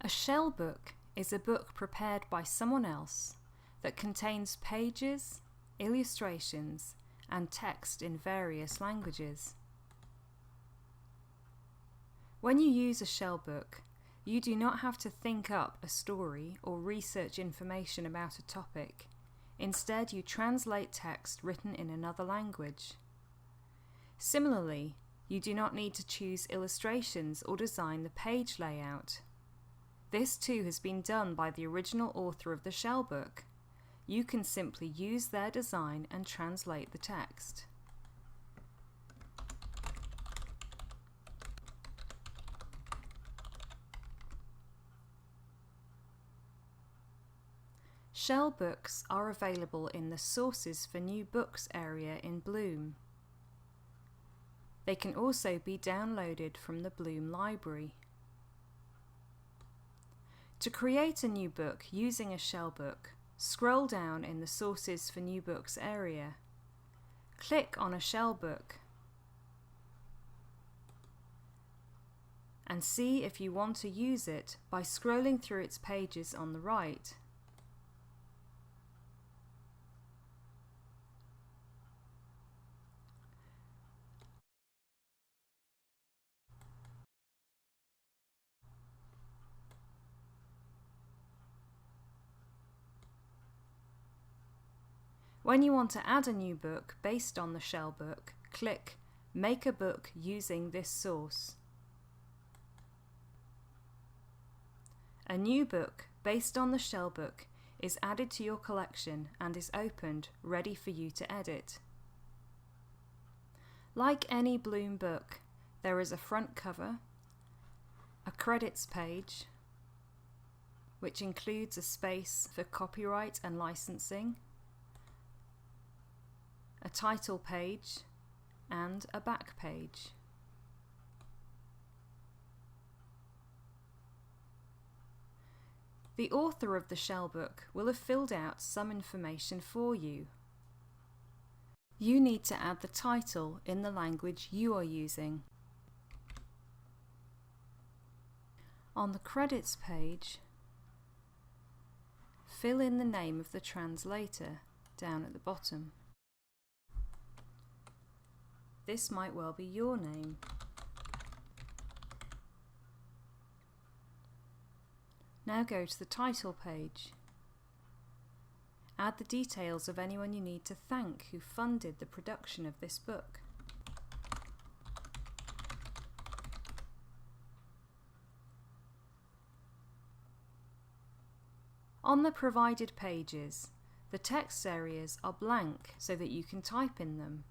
A shell book is a book prepared by someone else that contains pages, illustrations, and text in various languages. When you use a shell book, you do not have to think up a story or research information about a topic. Instead, you translate text written in another language. Similarly, you do not need to choose illustrations or design the page layout. This too has been done by the original author of the shell book. You can simply use their design and translate the text. Shell books are available in the Sources for New Books area in Bloom. They can also be downloaded from the Bloom library. To create a new book using a shell book, scroll down in the Sources for New Books area. Click on a shell book and see if you want to use it by scrolling through its pages on the right. When you want to add a new book based on the shell book, click Make a book using this source. A new book based on the shell book is added to your collection and is opened, ready for you to edit. Like any Bloom book, there is a front cover, a credits page, which includes a space for copyright and licensing, a title page, and a back page. The author of the shell book will have filled out some information for you. You need to add the title in the language you are using. On the credits page, fill in the name of the translator down at the bottom. This might well be your name. Now go to the title page. Add the details of anyone you need to thank who funded the production of this book. On the provided pages, the text areas are blank so that you can type in them.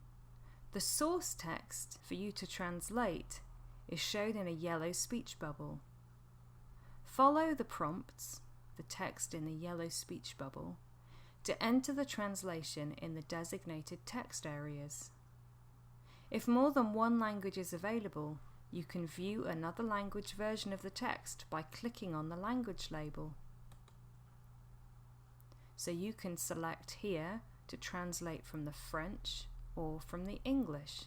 The source text for you to translate is shown in a yellow speech bubble. Follow the prompts, the text in the yellow speech bubble, to enter the translation in the designated text areas. If more than one language is available, you can view another language version of the text by clicking on the language label. So you can select here to translate from the French or from the English.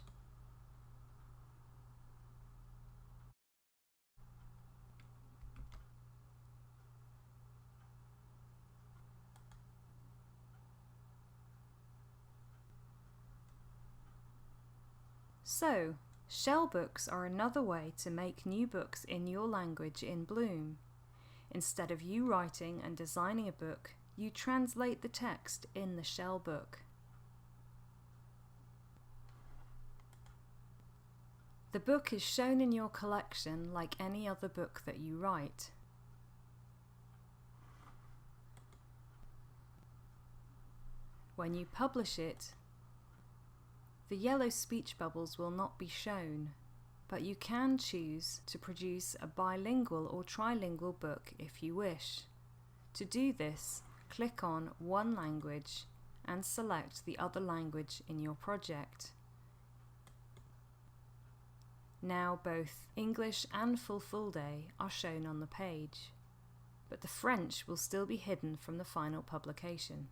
So, shell books are another way to make new books in your language in Bloom. Instead of you writing and designing a book, you translate the text in the shell book. The book is shown in your collection like any other book that you write. When you publish it, the yellow speech bubbles will not be shown, but you can choose to produce a bilingual or trilingual book if you wish. To do this, click on one language and select the other language in your project. Now both English and Fulfulde are shown on the page, but the French will still be hidden from the final publication.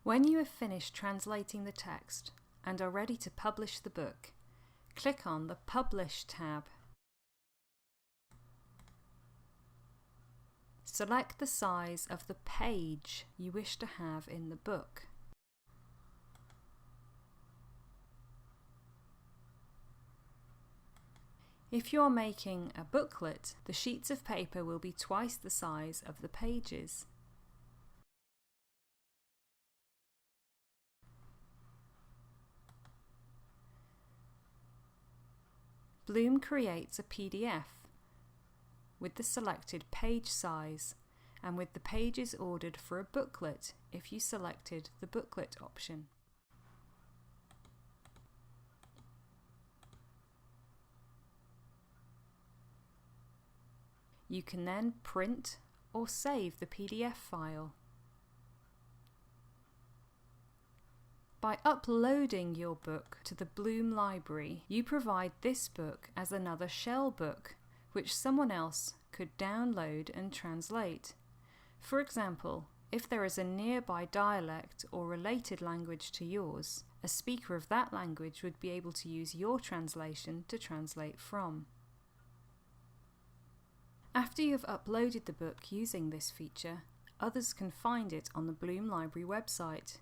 When you have finished translating the text and are ready to publish the book, click on the Publish tab. Select the size of the page you wish to have in the book. If you're making a booklet, the sheets of paper will be twice the size of the pages. Bloom creates a PDF with the selected page size and with the pages ordered for a booklet if you selected the booklet option. You can then print or save the PDF file. By uploading your book to the Bloom library, you provide this book as another shell book, which someone else could download and translate. For example, if there is a nearby dialect or related language to yours, a speaker of that language would be able to use your translation to translate from. After you have uploaded the book using this feature, others can find it on the Bloom Library website.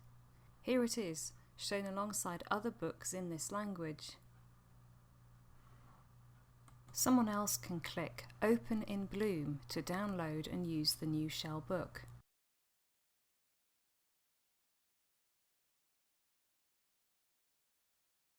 Here it is, shown alongside other books in this language. Someone else can click Open in Bloom to download and use the new shell book.